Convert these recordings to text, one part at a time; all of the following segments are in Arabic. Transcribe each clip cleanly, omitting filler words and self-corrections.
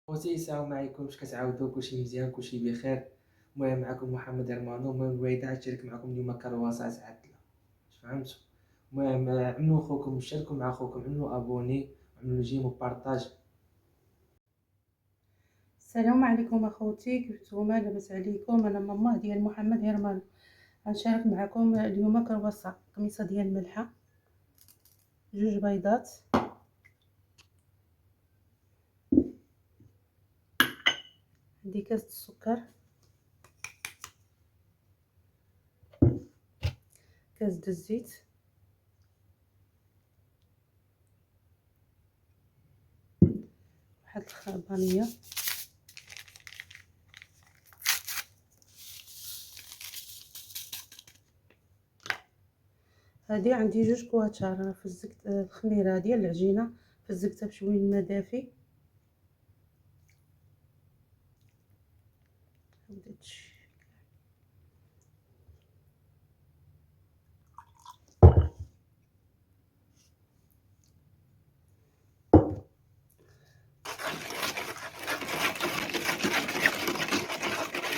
خوتي السلام عليكم، واش كتعاودوا؟ كلشي مزيان، كلشي بخير. المهم معكم محمد رمانو. المهم الوالده غتشارك معكم اليوم كرواسات عدله. فهمتوا؟ المهم عملوا خوكم، شاركوا مع خوكم، عملوا ابوني، عملوا جيم وبارطاج. السلام عليكم اخوتي، كيف نتوما؟ لاباس عليكم؟ انا ماما ديال محمد هرمان. غنشارك معكم اليوم كرواسه قميصه ديال الملحه، جوج بيضات، عندي كاس د السكر، كاس د الزيت، واحد الخربانيه، هادي عندي جوج كواتشار. فزقت الخميره ديال العجينه، فزقتها بشويه الماء دافي،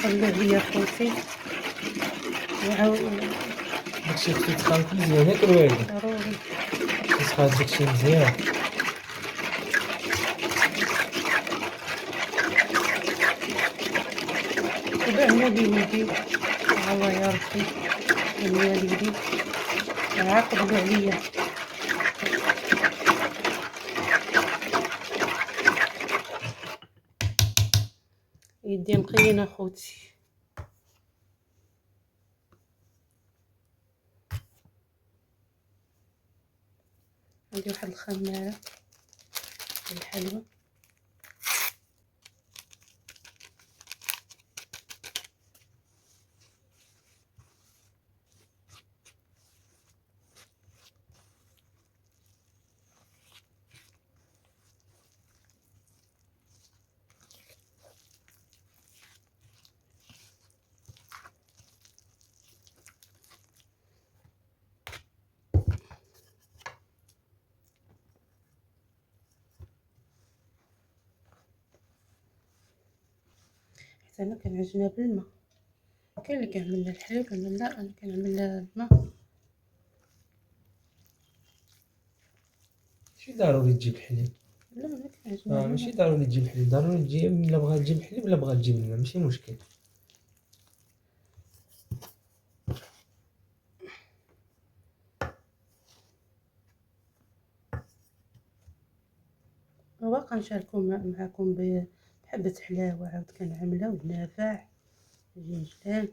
خلوه عليا خوتي وعاود داكشي خصو يتخلط مزيان ياك الوالده؟ ضروري. يتخلط داكشي مزيان. تبعنا بيدي الله يا ربي، يا والدي عاقبوا عليا. يدي مقينه خوتي. عندي واحد الخماره الحلوى، حيت انا كنعجنها بالماء. كاين اللي كيعمل لها الحليب، انا لا، انا كنعمل لها الماء. ماشي ضروري تجيب الحليب. لا انا كنعجنها ماشي بالماء. ضروري تجيب الحليب، ضروري تجيب الا بغات تجيب الحليب ولا بغات تجيب الماء، ماشي مشكل. واقا نشاركو معكم بحبة حلاوة عاود كنعملها ونافع جنجلان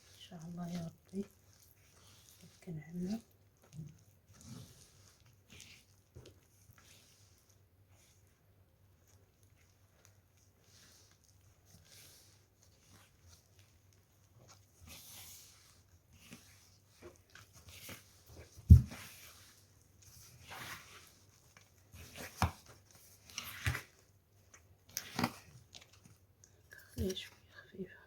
ان شاء الله يا ربي كنعملها. خليها شويه خفيفه.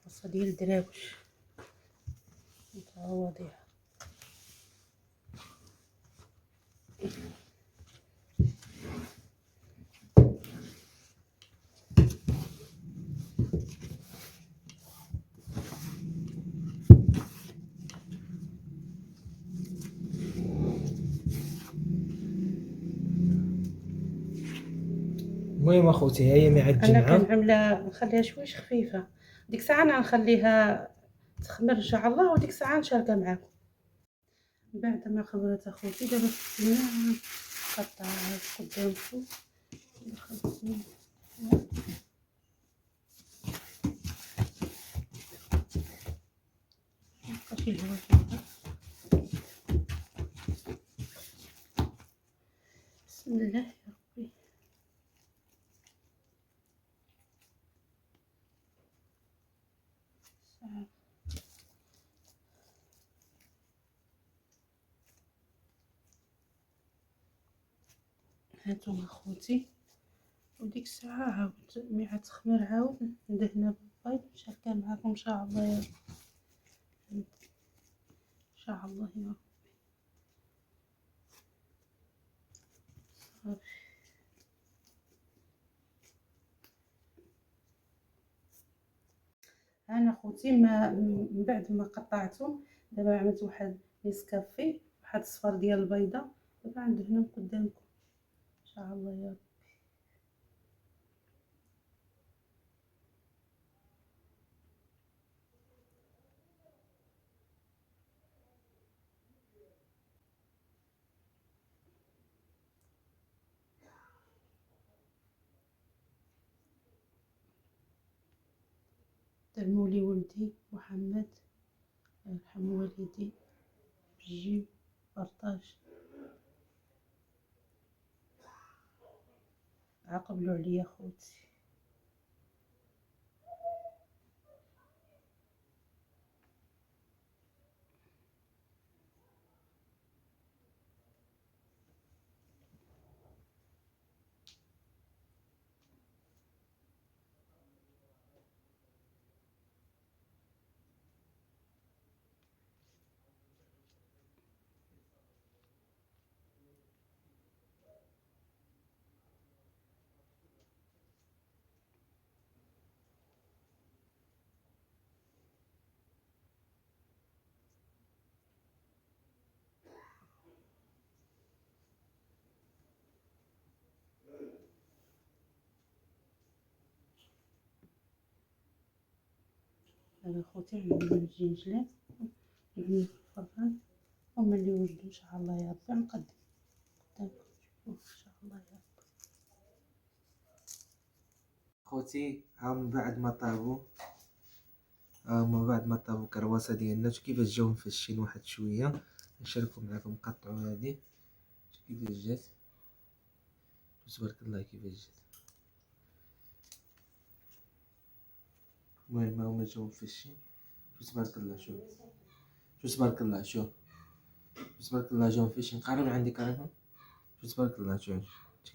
الوصفه ديال الدراوش متعوضيها. المهم اخوتي، ها هي مع انا الجمعه. كنعملها نخليها شويش خفيفه، ديك الساعه انا نخليها تخمر ان شاء الله، وديك الساعه نشاركها معكم. بعد ما خمرت اخوتي دابا خصنا نقطعها قدامكم. مابقاش الهوا فيها. بسم الله يا ربي. هانتوما خوتي، وديك الساعة عاود مع تخمر عاود ندهنها بالبيض نشاركها معكم ان شاء الله يا رب. شاء الله يا رب. انا خوتي من بعد ما قطعتهم دابا عملت واحد نسكافيه، واحد الصفار ديال البيضه، دابا عندهنهم قدامكم ان شاء الله يا رب. درمولي ولدي محمد، الله يرحم والدي، بجيب بارطاج، عاقبلوا عليا خوتي. هذا خوتي عندنا الجنجلان اللي في الفران، هما اللي وجدوا ان شاء الله يا ربي نقدم قدامكم تشوفوه ان شاء الله يا رب. خوتي ها من بعد ما طابو، كرواسة ديالنا، شوف كيفاش جاو مفشين واحد شويه. نشاركو معاكم نقطعو هادي، شوف كيفاش جات، تبارك الله كيفاش جات. المهم هما جاو مفشين، شوف تبارك الله، شوف تبارك الله، شوف تبارك الله جاو مفشين. قرب عندي قريبا، شوف تبارك الله، شوف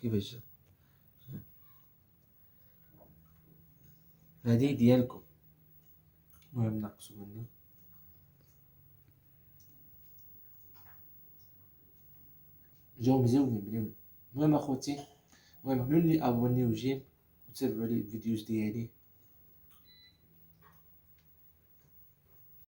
كيفاش جات. هادي ديالكم، المهم نقصو منه. جاو مزيونين. المهم اخوتي، المهم عملوا لي ابوني وجيم وتابعوا لي الفيديوز ديالي،